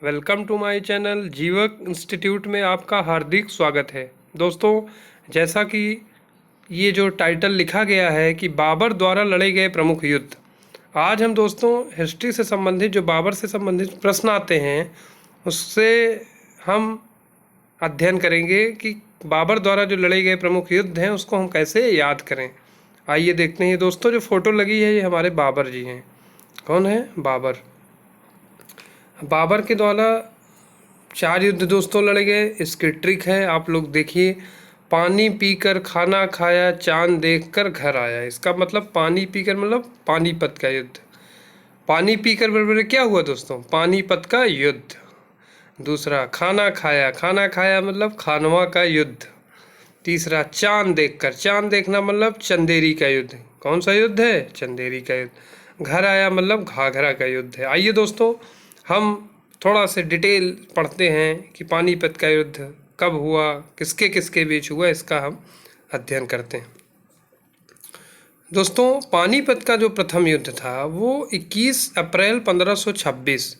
Welcome to my channel जीवक institute में आपका हार्दिक स्वागत है। दोस्तों, जैसा कि ये जो टाइटल लिखा गया है कि बाबर द्वारा लड़े गए प्रमुख युद्ध, आज हम दोस्तों हिस्ट्री से संबंधित जो बाबर से संबंधित प्रश्न आते हैं उससे हम अध्ययन करेंगे कि बाबर द्वारा जो लड़े गए प्रमुख युद्ध हैं उसको हम कैसे याद करें। आइए देखते हैं दोस्तों, जो फ़ोटो लगी है ये हमारे बाबर जी हैं। कौन है? बाबर। बाबर के द्वारा 4 युद्ध दोस्तों लड़े गए। इसकी ट्रिक है, आप लोग देखिए। पानी पीकर खाना खाया, चांद देखकर घर आया। इसका मतलब पानी पीकर मतलब पानीपत का युद्ध। पानी पीकर बराबर क्या हुआ दोस्तों? पानीपत का युद्ध। दूसरा, खाना खाया, खाना खाया मतलब खानवा का युद्ध। तीसरा, चांद देखकर, चांद देखना मतलब चंदेरी का युद्ध। कौन सा युद्ध है? चंदेरी का युद्ध। घर आया मतलब घाघरा का युद्ध है। आइए दोस्तों, हम थोड़ा से डिटेल पढ़ते हैं कि पानीपत का युद्ध कब हुआ, किसके किसके बीच हुआ, इसका हम अध्ययन करते हैं। दोस्तों, पानीपत का जो प्रथम युद्ध था वो 21 अप्रैल 1526।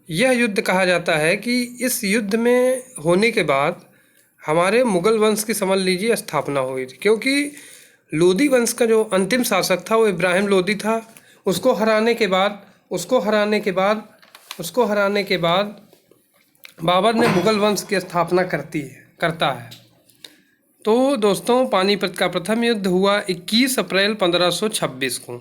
यह युद्ध कहा जाता है कि इस युद्ध में होने के बाद हमारे मुगल वंश की समझ लीजिए स्थापना हुई थी, क्योंकि लोदी वंश का जो अंतिम शासक था वो इब्राहिम लोदी था। उसको हराने के बाद बाबर ने मुगल वंश की स्थापना करता है। तो दोस्तों, पानीपत का प्रथम युद्ध हुआ 21 अप्रैल 1526 को।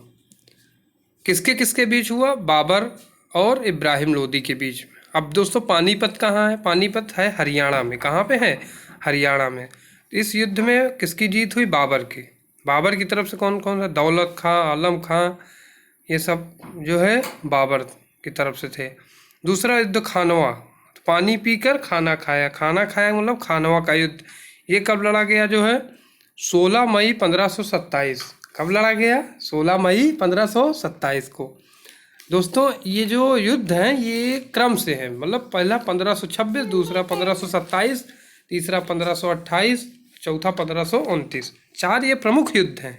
किसके किसके बीच हुआ? बाबर और इब्राहिम लोदी के बीच में। अब दोस्तों, पानीपत कहाँ है? पानीपत है हरियाणा में। कहाँ पे है? हरियाणा में। इस युद्ध में किसकी जीत हुई? बाबर की। बाबर की तरफ से कौन कौन था? दौलत खां, आलम खां, ये सब जो है बाबर की तरफ से थे। दूसरा युद्ध खानवा, पानी पीकर खाना खाया। खाना खाया मतलब खानवा का युद्ध। ये कब लड़ा गया जो है? 16 मई 1527। कब लड़ा गया? 16 मई 1527 को। दोस्तों, ये जो युद्ध हैं ये क्रम से हैं, मतलब पहला 1526, दूसरा 1527, तीसरा 1528, चौथा 1529। 4 ये प्रमुख युद्ध हैं।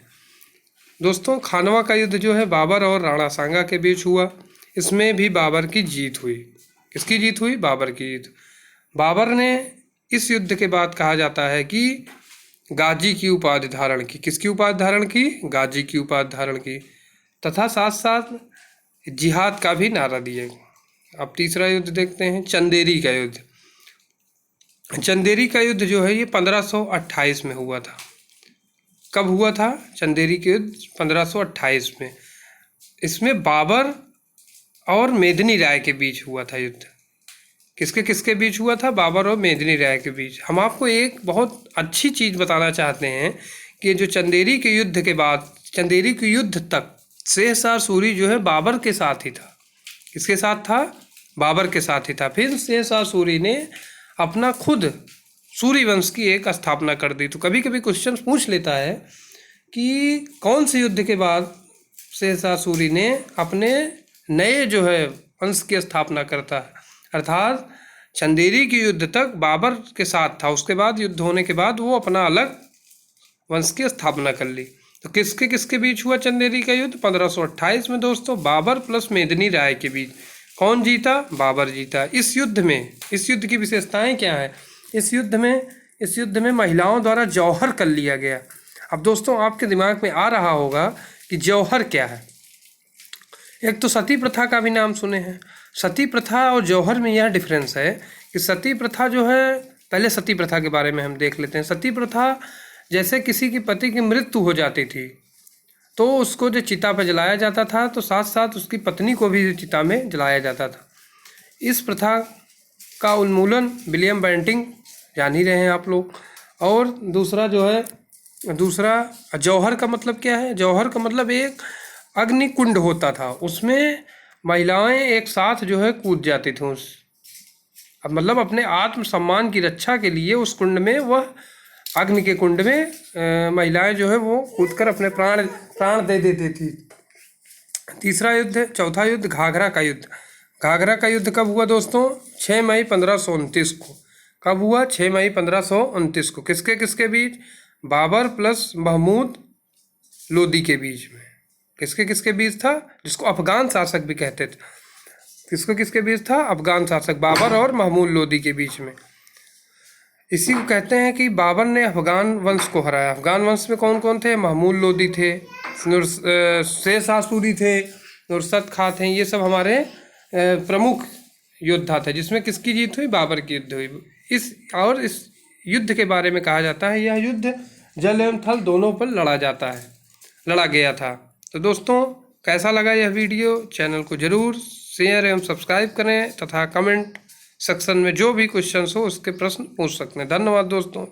दोस्तों, खानवा का युद्ध जो है बाबर और राणा सांगा के बीच हुआ। इसमें भी बाबर की जीत हुई। किसकी जीत हुई? बाबर की जीत। बाबर ने इस युद्ध के बाद कहा जाता है कि गाजी की उपाधि धारण की। किसकी उपाधि धारण की? गाजी की उपाधि धारण की, तथा साथ साथ जिहाद का भी नारा दिया। अब तीसरा युद्ध देखते हैं, चंदेरी का युद्ध। चंदेरी का युद्ध जो है ये 1528 में हुआ था। कब हुआ था चंदेरी का युद्ध? 1528 में। इसमें बाबर और मेदिनी राय के बीच हुआ था युद्ध। किसके किसके बीच हुआ था? बाबर और मेदिनी राय के बीच। हम आपको एक बहुत अच्छी चीज़ बताना चाहते हैं कि जो चंदेरी के युद्ध के बाद, चंदेरी के युद्ध तक शेरशाह सूरी जो है बाबर के साथ ही था। किसके साथ था? बाबर के साथ ही था। फिर शेरशाह सूरी ने अपना खुद सूरी वंश की एक स्थापना कर दी। तो कभी कभी क्वेश्चन पूछ लेता है कि कौन से युद्ध के बाद शेरशाह सूरी ने अपने नए जो है वंश की स्थापना करता है। अर्थात चंदेरी के युद्ध तक बाबर के साथ था, उसके बाद युद्ध होने के बाद वो अपना अलग वंश की स्थापना कर ली। तो किसके किसके बीच हुआ चंदेरी का युद्ध? 1528 में दोस्तों, बाबर प्लस मेदिनी राय के बीच। कौन जीता? बाबर जीता। इस युद्ध की विशेषताएं क्या है? इस युद्ध में महिलाओं द्वारा जौहर कर लिया गया। अब दोस्तों, आपके दिमाग में आ रहा होगा कि जौहर क्या है। एक तो सती प्रथा का भी नाम सुने हैं। सती प्रथा और जौहर में यह डिफरेंस है कि सती प्रथा जो है, पहले सती प्रथा के बारे में हम देख लेते हैं। सती प्रथा, जैसे किसी की पति की मृत्यु हो जाती थी तो उसको जो चिता पर जलाया जाता था, तो साथ साथ उसकी पत्नी को भी चिता में जलाया जाता था। इस प्रथा का उन्मूलन विलियम बेंटिंक, जान ही रहे हैं आप लोग। और दूसरा जौहर का मतलब क्या है? जौहर का मतलब एक अग्निकुंड होता था, उसमें महिलाएं एक साथ जो है कूद जाती थी अब मतलब अपने आत्मसम्मान की रक्षा के लिए उस कुंड में, वह अग्नि के कुंड में महिलाएं जो है वो कूदकर अपने प्राण दे देती थी। चौथा युद्ध घाघरा का युद्ध। घाघरा का युद्ध कब हुआ दोस्तों? 6 मई 1529 को। कब हुआ? 6 मई 1529 को। किसके किसके बीच? बाबर प्लस महमूद लोदी के बीच में। किसके किसके बीच था? जिसको अफगान शासक भी कहते थे। किसको किसके बीच था? अफगान शासक बाबर और महमूद लोदी के बीच में। इसी को कहते हैं कि बाबर ने अफगान वंश को हराया। अफगान वंश में कौन कौन थे? महमूद लोदी थे, शेर शाह सूरी थे, नुसरत खां थे। ये सब हमारे प्रमुख योद्धा थे, जिसमें किसकी जीत हुई? बाबर की युद्ध हुई। इस युद्ध के बारे में कहा जाता है, यह युद्ध जल एवं थल दोनों पर लड़ा गया था। तो दोस्तों, कैसा लगा यह वीडियो? चैनल को जरूर शेयर एवं सब्सक्राइब करें तथा कमेंट सेक्शन में जो भी क्वेश्चंस हो उसके प्रश्न पूछ सकते हैं। धन्यवाद दोस्तों।